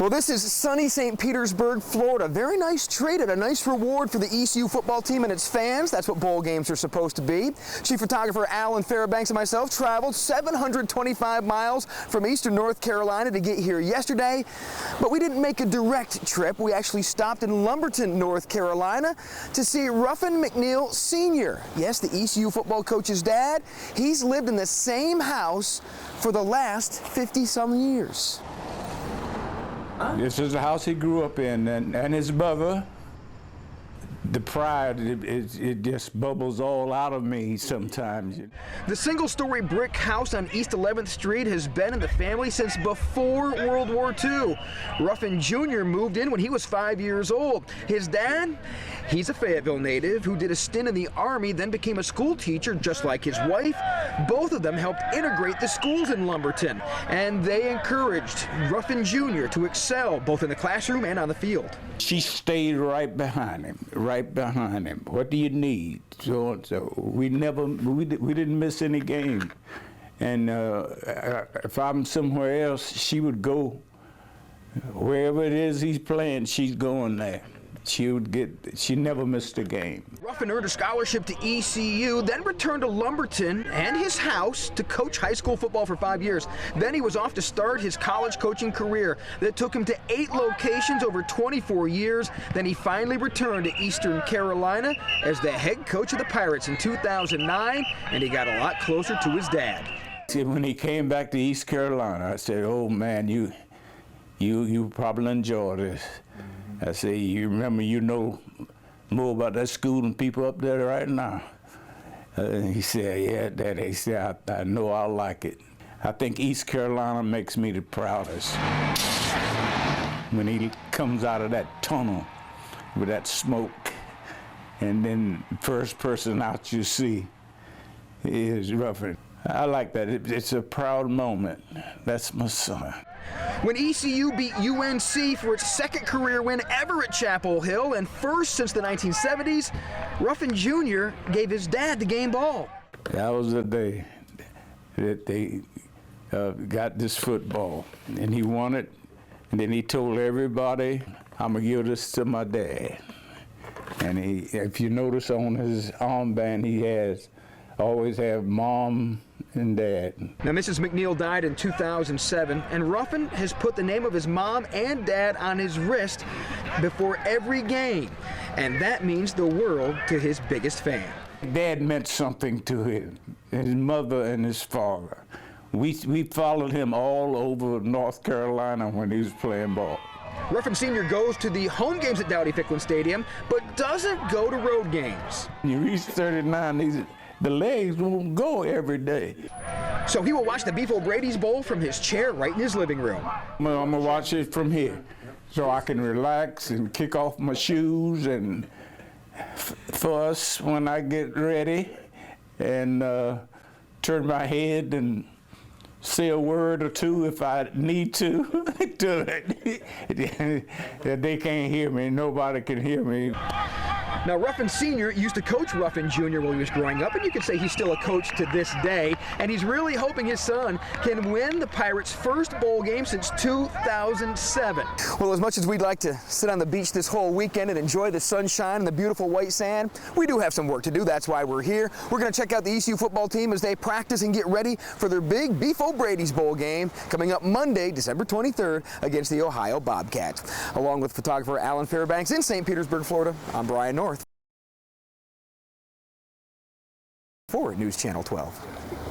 Well, this is sunny St. Petersburg, Florida. Very nice trade and a nice reward for the ECU football team and its fans. That's what bowl games are supposed to be. Chief photographer Alan Fairbanks and myself traveled 725 miles from eastern North Carolina to get here yesterday, but we didn't make a direct trip. We actually stopped in Lumberton, North Carolina to see Ruffin McNeill Senior. Yes, the ECU football coach's dad. He's lived in the same house for the last 50-some years. This is the house he grew up in, and his brother. The pride, it just bubbles all out of me sometimes. The single-story brick house on East 11th Street has been in the family since before World War II. Ruffin Junior moved in when he was 5 years old. His dad, he's a Fayetteville native who did a stint in the Army, then became a school teacher just like his wife. Both of them helped integrate the schools in Lumberton, and they encouraged Ruffin Junior to excel both in the classroom and on the field. She stayed right behind him, What do you need? So and so. We didn't miss any game. And if I'm somewhere else, she would go wherever it is he's playing. She's going there. She never missed a game. Ruffin earned a scholarship to ECU, then returned to Lumberton and his house to coach high school football for 5 years. Then he was off to start his college coaching career that took him to 8 locations over 24 years. Then he finally returned to Eastern Carolina as the head coach of the Pirates in 2009, and he got a lot closer to his dad. See, when he came back to East Carolina, I said, "Oh man, you probably enjoy this." I say, "You remember, you know more about that school than people up there right now." He said, "Yeah, Daddy." He said, I know I like it. I think East Carolina makes me the proudest. When he comes out of that tunnel with that smoke, and then the first person out you see is Ruffin. I like that. It's a proud moment. That's my son. When ECU beat UNC for its second career win ever at Chapel Hill and first since the 1970s, Ruffin Jr. gave his dad the game ball. That was the day that they got this football, and he won it, and then he told everybody, "I'm going to give this to my dad." And if you notice on his armband, he always have Mom and Dad. Now, Mrs. McNeill died in 2007, and Ruffin has put the name of his mom and dad on his wrist before every game, and that means the world to his biggest fan. Dad meant something to him, his mother and his father. We followed him all over North Carolina when he was playing ball. Ruffin Senior goes to the home games at Dowdy-Ficklin Stadium, but doesn't go to road games. When you reach 39, the legs won't go every day. So he will watch the Beef O'Brady's Bowl from his chair right in his living room. I'm gonna watch it from here, so I can relax and kick off my shoes and fuss when I get ready, and turn my head and say a word or two if I need to. They can't hear me. Nobody can hear me. Now, Ruffin Senior used to coach Ruffin Junior while he was growing up, and you could say he's still a coach to this day, and he's really hoping his son can win the Pirates' first bowl game since 2007. Well, as much as we'd like to sit on the beach this whole weekend and enjoy the sunshine and the beautiful white sand, we do have some work to do. That's why we're here. We're going to check out the ECU football team as they practice and get ready for their big Beef O'Brady's Bowl game coming up Monday, December 23rd against the Ohio Bobcats. Along with photographer Alan Fairbanks in St. Petersburg, Florida, I'm Brian North for News Channel 12.